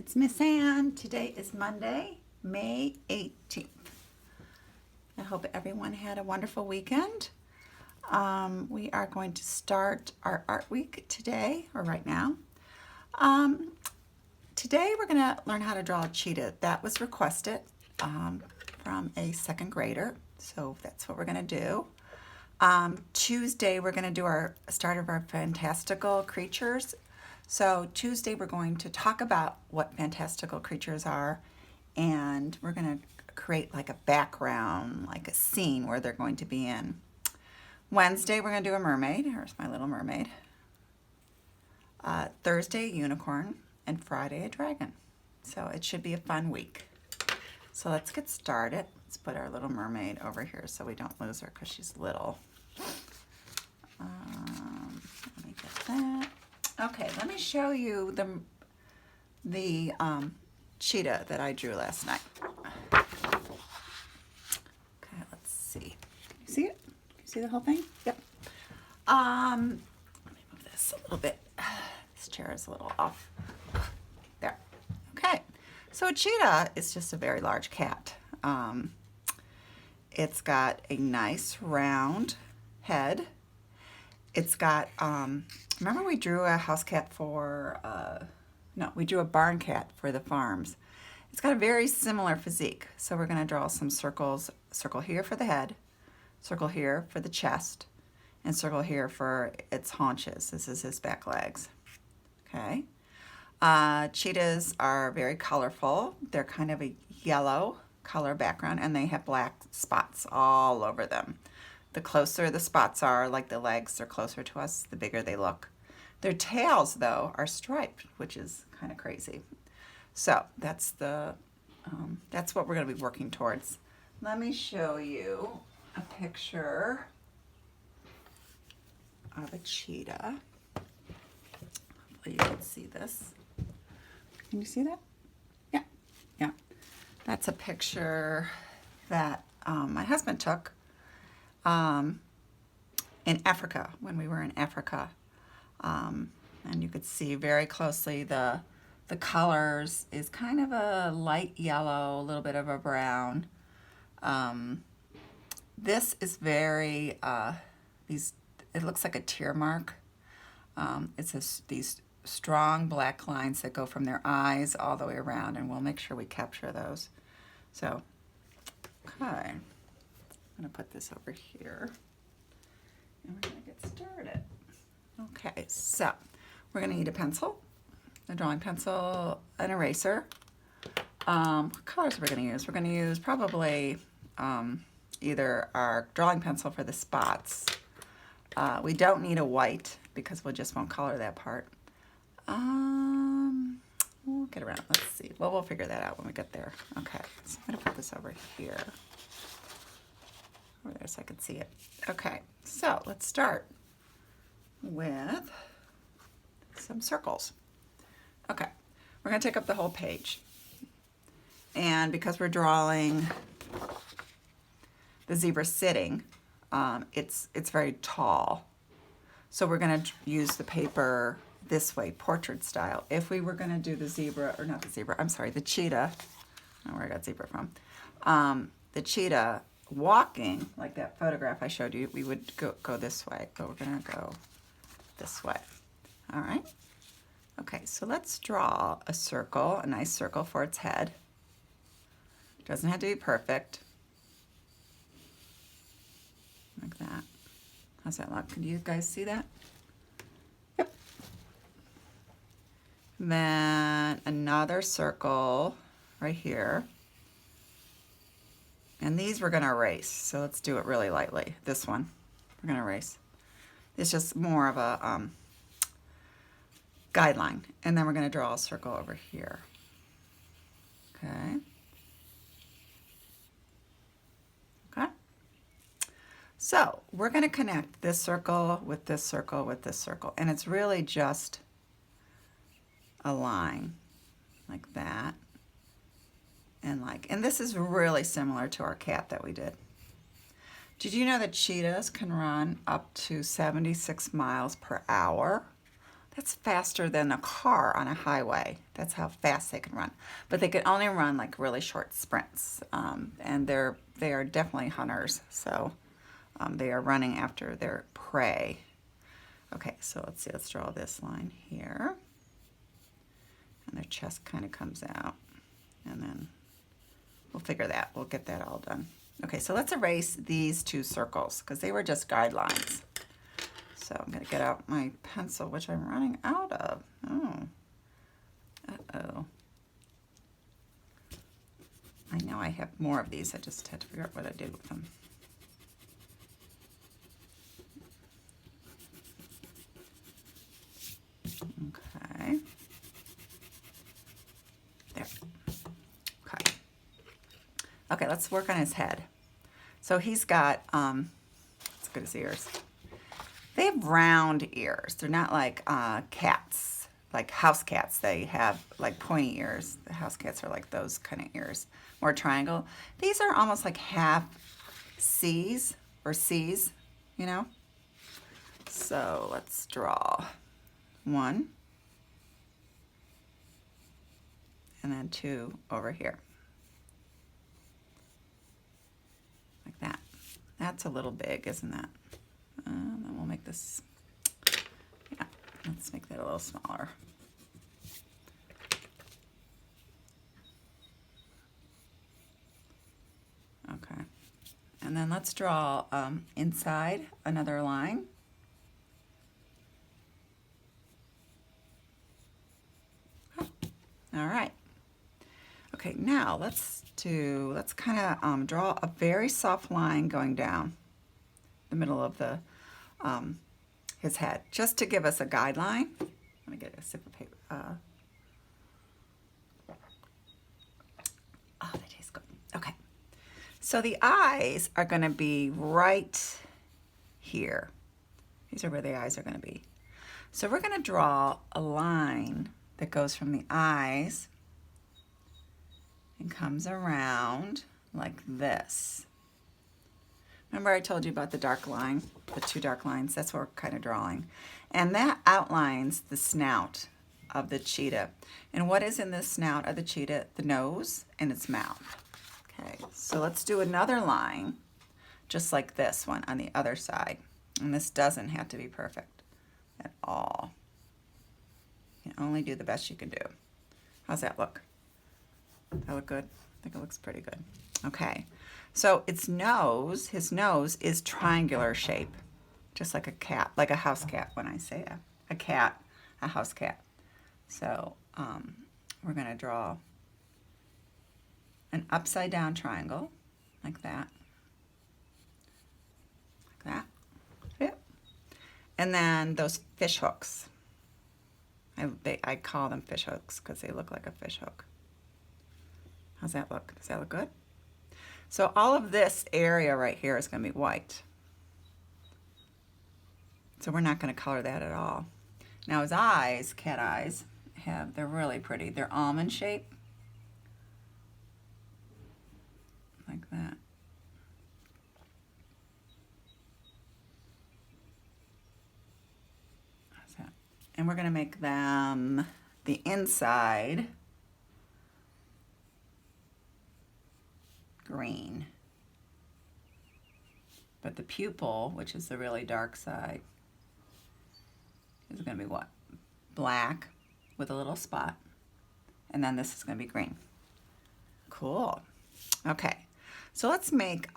It's Miss Ann. Today is Monday, May 18th. I hope everyone had a wonderful weekend. We are going to start our art week today, or right now. Today we're going to learn how to draw a cheetah. That was requested from a second grader, so that's what we're going to do. Tuesday we're going to do our start of our fantastical creatures. So Tuesday we're going to talk about what fantastical creatures are, and we're going to create like a background, like a scene where they're going to be in. Wednesday we're going to do a mermaid. Here's my little mermaid. Thursday a unicorn, and Friday a dragon. So it should be a fun week. So let's get started. Let's put our little mermaid over here so we don't lose her because she's little. Let me get that. Okay, let me show you the cheetah that I drew last night. Okay, let's see. Can you see it? Can you see the whole thing? Yep. Let me move this a little bit. This chair is a little off. There. Okay. So a cheetah is just a very large cat. It's got a nice round head. It's got, remember we drew a house cat for, we drew a barn cat for the farms. It's got a very similar physique. So we're going to draw some circles, circle here for the head, circle here for the chest, and circle here for its haunches. This is his back legs. Okay. Cheetahs are very colorful. They're kind of a yellow color background, and they have black spots all over them. The closer the spots are, like the legs are closer to us, the bigger they look. Their tails, though, are striped, which is kind of crazy. So that's that's what we're going to be working towards. Let me show you a picture of a cheetah. Hopefully you can see this. Can you see that? Yeah, yeah. That's a picture that my husband took in Africa, when we were in Africa. And you could see very closely the colors is kind of a light yellow, a little bit of a brown. This is very, it looks like a tear mark. It's these strong black lines that go from their eyes all the way around, and we'll make sure we capture those. So, okay. I'm going to put this over here, and we're going to get started. Okay, so we're going to need a pencil, a drawing pencil, an eraser. What colors are we going to use? We're going to use probably either our drawing pencil for the spots. We don't need a white because we just won't color that part. We'll get around. Let's see. Well, we'll figure that out when we get there. Okay, so I'm going to put this over here. Over there so I can see it. Okay, so let's start with some circles. Okay, we're going to take up the whole page. And because we're drawing the zebra sitting, it's very tall. So we're going to use the paper this way, portrait style. If we were going to do the zebra, or not the zebra, I'm sorry, the cheetah, I don't know where I got zebra from, the cheetah walking, like that photograph I showed you, we would go this way, but we're going to go this way. All right? Okay, so let's draw a circle, a nice circle for its head. It doesn't have to be perfect. Like that. How's that look? Can you guys see that? Yep. Then another circle right here. And these we're going to erase, so let's do it really lightly. This one, we're going to erase. It's just more of a guideline. And then we're going to draw a circle over here. Okay. Okay. So we're going to connect this circle with this circle with this circle. And it's really just a line like that. And this is really similar to our cat that we did. Did you know that cheetahs can run up to 76 miles per hour? That's faster than a car on a highway. That's how fast they can run. But they can only run like really short sprints. And they are definitely hunters. So they are running after their prey. Okay, so let's see. Let's draw this line here. And their chest kind of comes out. And then we'll figure that. We'll get that all done. Okay, so let's erase these two circles because they were just guidelines. So I'm going to get out my pencil, which I'm running out of. Oh. Uh-oh. I know I have more of these. I just had to figure out what I did with them. Okay. There. Okay. Okay, let's work on his head. So he's got, let's get his ears. They have round ears. They're not like cats, like house cats. They have like pointy ears. The house cats are like those kind of ears, more triangle. These are almost like half C's or C's, you know? So let's draw one and then two over here. Like that. That's a little big, isn't that? Then we'll make this, yeah, let's make that a little smaller. Okay, and then let's draw inside another line. All right. Okay, now let's kind of draw a very soft line going down the middle of the his head, just to give us a guideline. Let me get a sip of paper. Oh, that tastes good. Okay, so the eyes are going to be right here. These are where the eyes are going to be. So we're going to draw a line that goes from the eyes and comes around like this. Remember I told you about the dark line, the two dark lines? That's what we're kind of drawing. And that outlines the snout of the cheetah. And what is in the snout of the cheetah? The nose and its mouth. Okay, so let's do another line, just like this one on the other side. And this doesn't have to be perfect at all. You can only do the best you can do. How's that look? That look good? I think it looks pretty good. Okay, so its nose, his nose is triangular shape, just like a cat, like a house cat when I say a cat, a house cat. So we're going to draw an upside down triangle like that. Like that. Yep. And then those fish hooks. I call them fish hooks because they look like a fish hook. How's that look? Does that look good? So all of this area right here is going to be white. So we're not going to color that at all. Now his eyes, cat eyes, they're really pretty. They're almond shaped. Like that. How's that? And we're going to make them the inside green. But the pupil, which is the really dark side, is going to be what? Black with a little spot. And then this is going to be green. Cool. Okay. So let's make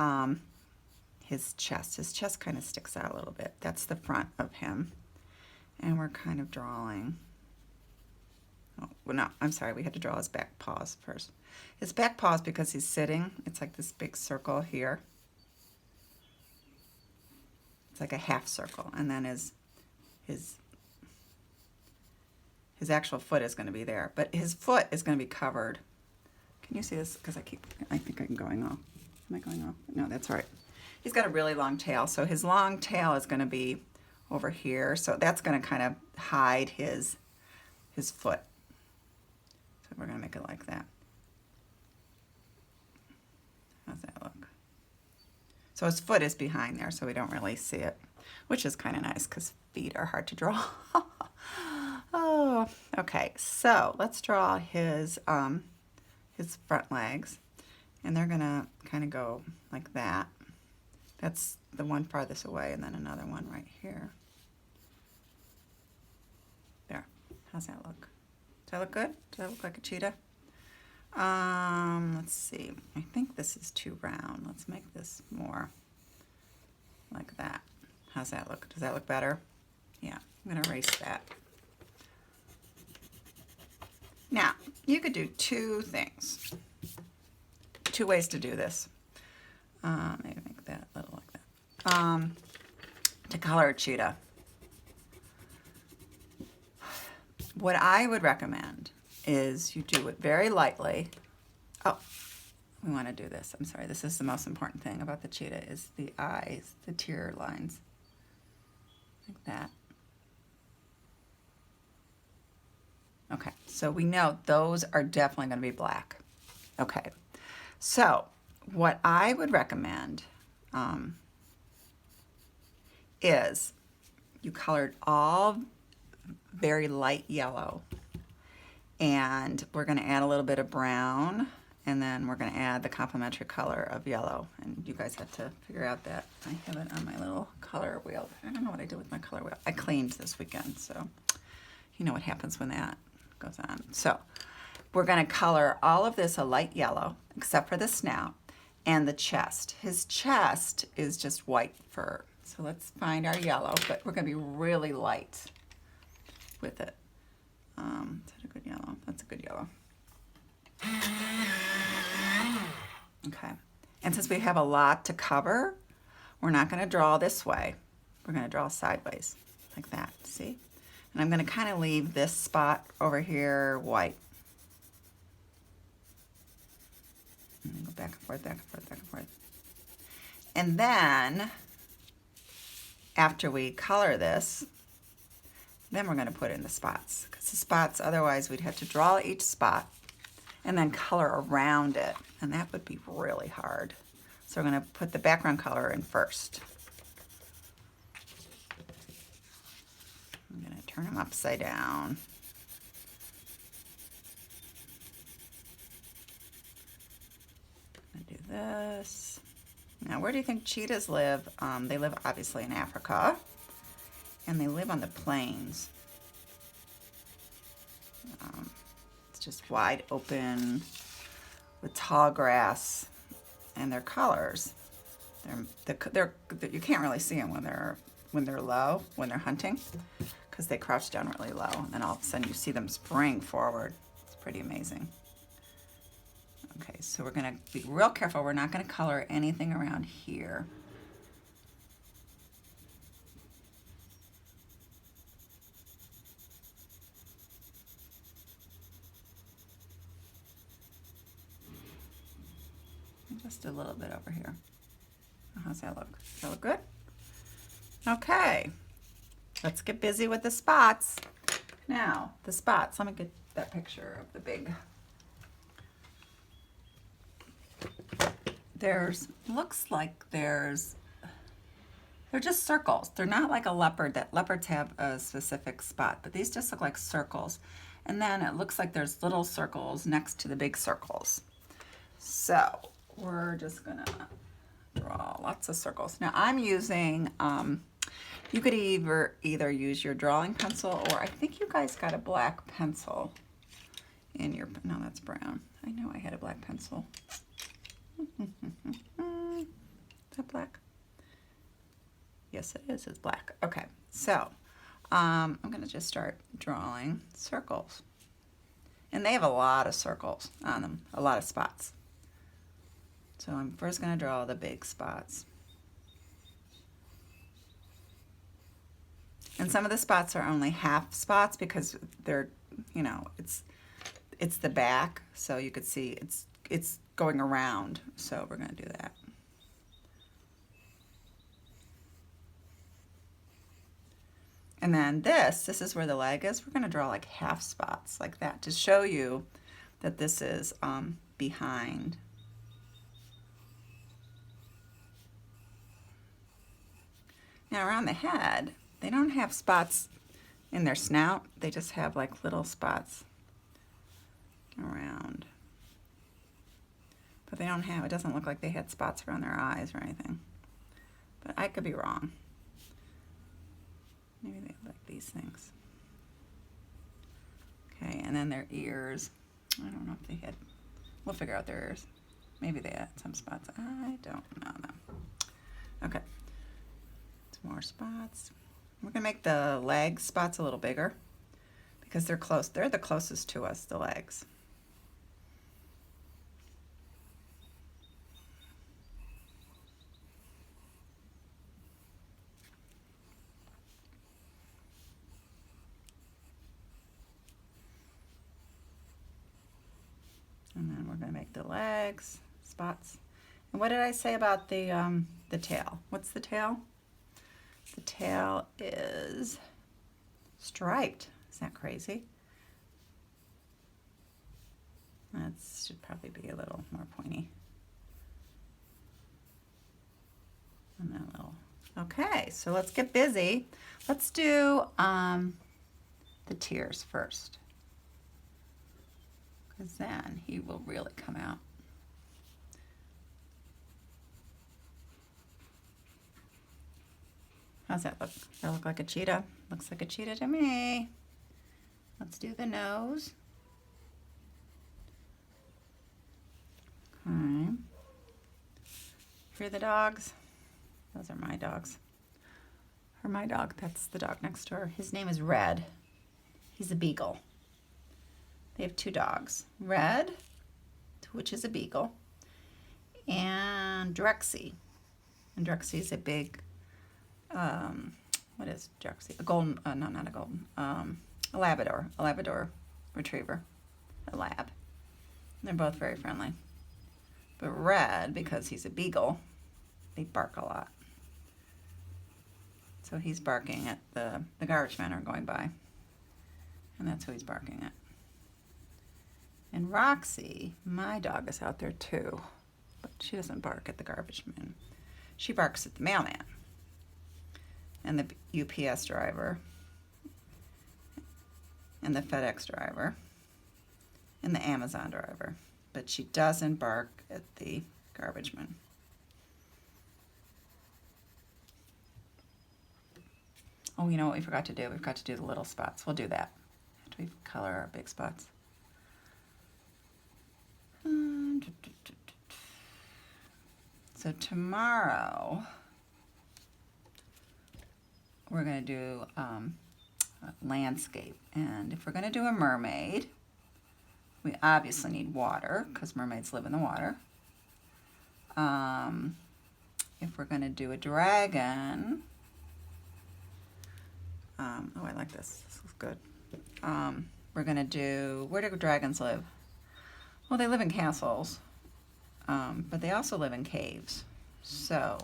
his chest. His chest kind of sticks out a little bit. That's the front of him. And we're kind of drawing. Oh, well, no, I'm sorry. We had to draw his back paws first. His back paws, because he's sitting, it's like this big circle here. It's like a half circle. And then his actual foot is going to be there. But his foot is going to be covered. Can you see this? Because I think I'm going off. Am I going off? No, that's all right. He's got a really long tail. So his long tail is going to be over here. So that's going to kind of hide his foot. So we're going to make it like that. How's that look? So his foot is behind there, so we don't really see it, which is kind of nice because feet are hard to draw. go. Okay, so let's draw his front legs, and they're gonna kind of go like that. That's the one farthest away, and then another one right here. There. How's that look? Does that look good? Does that look like a cheetah? Let's see. I think this is too round. Let's make this more like that. How's that look? Does that look better? Yeah, I'm gonna erase that. Now, you could do two things. Two ways to do this. Maybe make that a little like that. To color a cheetah. What I would recommend is you do it very lightly. Oh, we want to do this. I'm sorry. This is the most important thing about the cheetah is the eyes, the tear lines. Like that. Okay, so we know those are definitely going to be black. Okay, so what I would recommend is you colored all very light yellow, and we're going to add a little bit of brown, and then we're going to add the complementary color of yellow, and you guys have to figure out that. I have it on my little color wheel. I don't know what I did with my color wheel. I cleaned this weekend, so you know what happens when that goes on. So we're going to color all of this a light yellow, except for the snout and the chest. His chest is just white fur. So let's find our yellow, but we're going to be really light with it. Is that a good yellow? That's a good yellow. Okay. And since we have a lot to cover, we're not going to draw this way. We're going to draw sideways, like that. See? And I'm going to kind of leave this spot over here white. And go back and forth, back and forth, back and forth. And then, after we color this, then we're going to put in the spots. Because the spots, otherwise we'd have to draw each spot and then color around it. And that would be really hard. So we're going to put the background color in first. I'm going to turn them upside down. I'm going to do this. Now, where do you think cheetahs live? They live obviously in Africa, and they live on the plains. It's just wide open with tall grass, and their colors. You can't really see them when they're low, when they're hunting, because they crouch down really low, and then all of a sudden you see them spring forward. It's pretty amazing. Okay, so we're going to be real careful. We're not going to color anything around here. Just a little bit over here. How's that look? Does that look good? Okay, let's get busy with the spots. Now, the spots. Let me get that picture of the big. They're just circles. They're not like a leopard. That leopards have a specific spot, but these just look like circles. And then it looks like there's little circles next to the big circles. So we're just gonna draw lots of circles. Now I'm using, you could either use your drawing pencil, or I think you guys got a black pencil in your, no, that's brown. I know I had a black pencil. Is that black? Yes, it is. It's black. Okay, so I'm going to just start drawing circles. And they have a lot of circles on them, a lot of spots. So I'm first going to draw the big spots. And some of the spots are only half spots because they're, you know, it's the back, so you could see it's going around. So we're going to do that. And then this is where the leg is. We're going to draw like half spots like that to show you that this is behind. Now around the head, they don't have spots in their snout, they just have like little spots around. But they don't have, it doesn't look like they had spots around their eyes or anything. But I could be wrong. Maybe they have like these things. Okay, and then their ears. I don't know if they had, we'll figure out their ears. Maybe they had some spots. I don't know them. Okay, some more spots. We're gonna make the leg spots a little bigger because they're close. They're the closest to us, the legs. And then we're gonna make the legs spots. And what did I say about the tail? What's the tail? The tail is striped. Isn't that crazy? That should probably be a little more pointy. And then a little. Okay, so let's get busy. Let's do the tears first, because then he will really come out. How's that look? Does that look like a cheetah? Looks like a cheetah to me. Let's do the nose. Okay. Hear the dogs? Those are my dogs. Or my dog, that's the dog next door. His name is Red. He's a beagle. They have two dogs. Red, which is a beagle, and Drexy. And Drexy is a big, what is Drexy? A golden, no, not a golden, a Labrador retriever, a lab. They're both very friendly. But Red, because he's a beagle, they bark a lot. So he's barking at the garbage men are going by. And that's who he's barking at. And Roxy, my dog, is out there too. But she doesn't bark at the garbage man. She barks at the mailman. And the UPS driver. And the FedEx driver. And the Amazon driver. But she doesn't bark at the garbage man. Oh, you know what we forgot to do? We forgot to do the little spots. We'll do that after we color our big spots. So tomorrow we're going to do landscape. And if we're going to do a mermaid, we obviously need water because mermaids live in the water. If we're going to do a dragon, oh, I like this. This looks good. We're going to do, where do dragons live? Well, they live in castles, but they also live in caves. So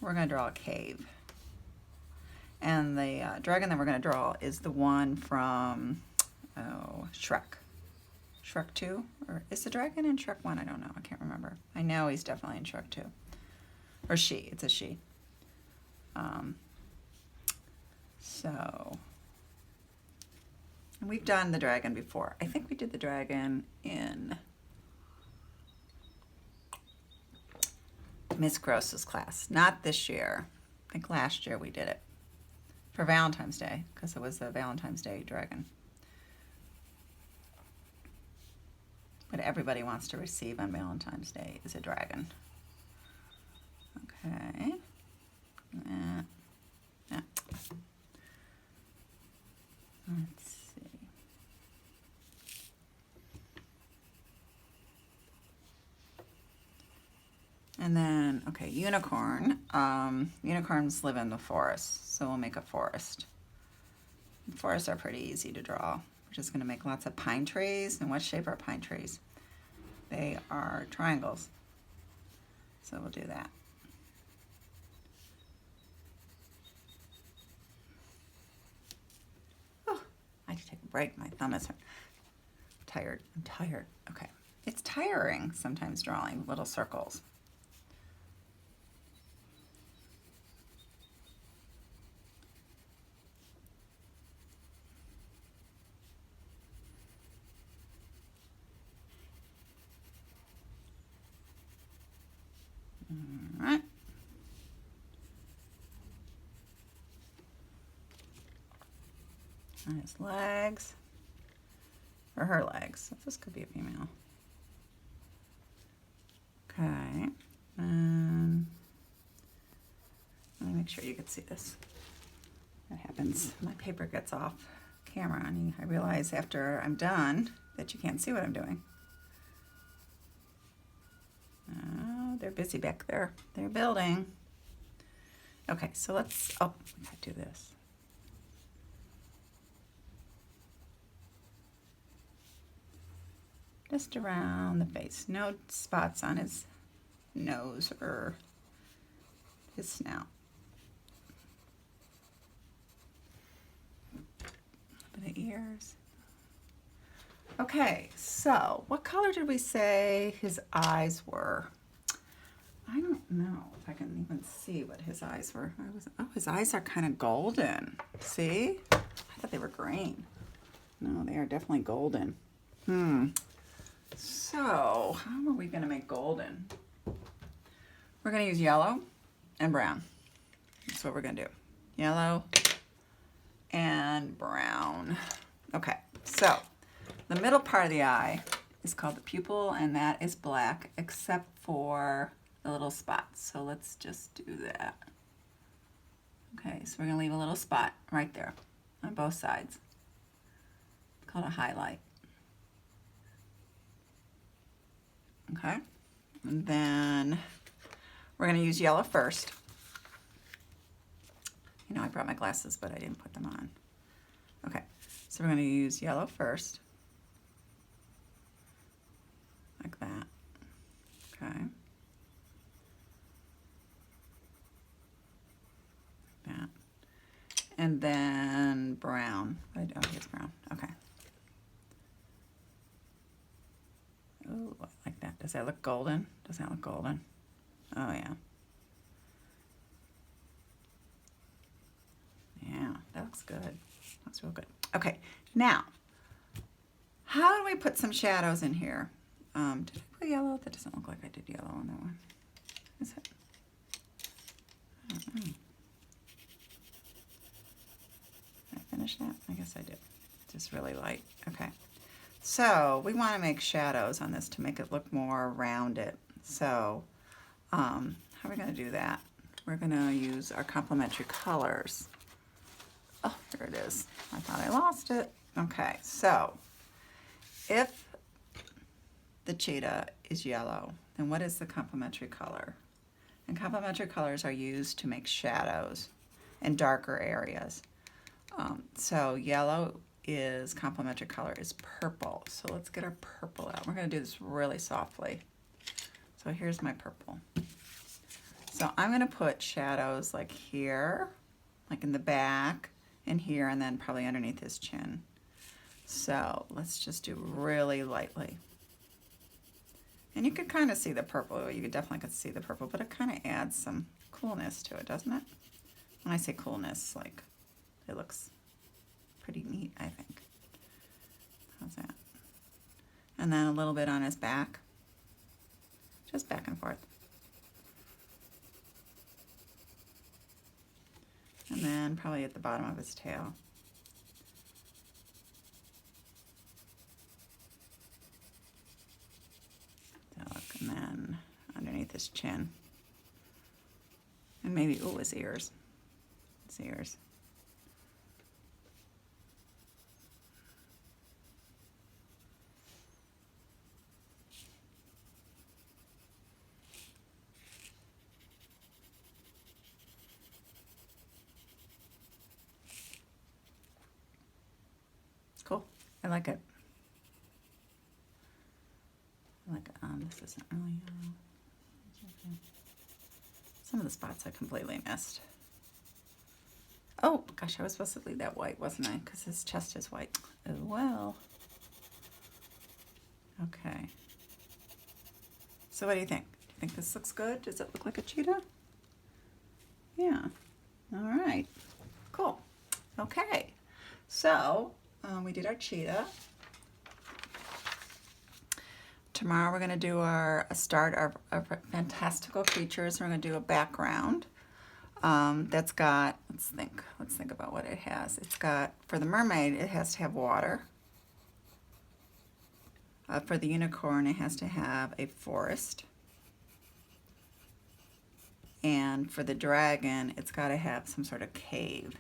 we're going to draw a cave. And the dragon that we're going to draw is the one from, Shrek. Shrek 2? Or is the dragon in Shrek 1? I don't know. I can't remember. I know he's definitely in Shrek 2. Or she. It's a she. So, and we've done the dragon before. I think we did the dragon in Miss Gross's class. Not this year. I think last year we did it for Valentine's Day because it was a Valentine's Day dragon. What everybody wants to receive on Valentine's Day is a dragon. Okay. Yeah. Let's see. And then, okay, unicorn. Unicorns live in the forest, so we'll make a forest. Forests are pretty easy to draw. We're just going to make lots of pine trees. And what shape are pine trees? They are triangles. So we'll do that. I need to take a break. My thumb is tired. I'm tired. Okay. It's tiring sometimes drawing little circles. on his legs, or her legs. This could be a female. Okay, and let me make sure you can see this. That happens, my paper gets off camera, and I realize after I'm done that you can't see what I'm doing. Oh, they're busy back there. They're building. Okay, so let's, oh, we gotta do this. Just around the face. No spots on his nose or his snout. A bit of ears. Okay, so what color did we say his eyes were? I don't know if I can even see what his eyes were. Oh, his eyes are kind of golden. See? I thought they were green. No, they are definitely golden. So, how are we going to make golden? We're going to use yellow and brown. That's what we're going to do. Yellow and brown. Okay, so the middle part of the eye is called the pupil, and that is black except for the little spots. So let's just do that. Okay, so we're going to leave a little spot right there on both sides. It's called a highlight. Okay, and then we're going to use yellow first. You know, I brought my glasses, but I didn't put them on. Okay, so we're going to use yellow first, like that. Okay. Like that. And then brown. Oh, here's brown. Okay. Oh, I like that. Does that look golden? Does that look golden? Oh, yeah. Yeah, that looks good. Looks real good. Okay, now, how do we put some shadows in here? Did I put yellow? That doesn't look like I did yellow on that one. Is it? I don't know. Did I finish that? I guess I did. Just really light. Okay. So we want to make shadows on this to make it look more rounded. So how are we going to do that? We're going to use our complementary colors. Oh, there it is. I thought I lost it. Okay, so if the cheetah is yellow, then what is the complementary color? And complementary colors are used to make shadows in darker areas. So yellow is complementary color is purple. So let's get our purple out. We're going to do this really softly. So here's my purple. So I'm going to put shadows like here, like in the back, and here, and then probably underneath his chin. So let's just do really lightly. And you could kind of see the purple. You definitely could see the purple, but it kind of adds some coolness to it, doesn't it? When I say coolness, like it looks pretty neat, I think. How's that? And then a little bit on his back. Just back and forth. And then probably at the bottom of his tail. And then underneath his chin. And maybe, oh, his ears. His ears. Cool. I like it. I like it. This isn't really yellow. Okay. Some of the spots I completely missed. Oh, gosh, I was supposed to leave that white, wasn't I? Because his chest is white. Oh, well. Okay. So what do you think? Do you think this looks good? Does it look like a cheetah? Yeah. All right. Cool. Okay. So we did our cheetah. Tomorrow we're going to do our fantastical creatures. We're going to do a background that's got, let's let's think about what it has. It's got, for the mermaid, it has to have water. For the unicorn, it has to have a forest. And for the dragon, it's got to have some sort of cave.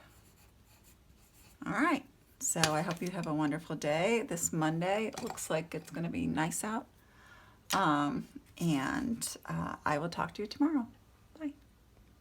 All right, so I hope you have a wonderful day. This Monday, it looks like it's going to be nice out. And I will talk to you tomorrow.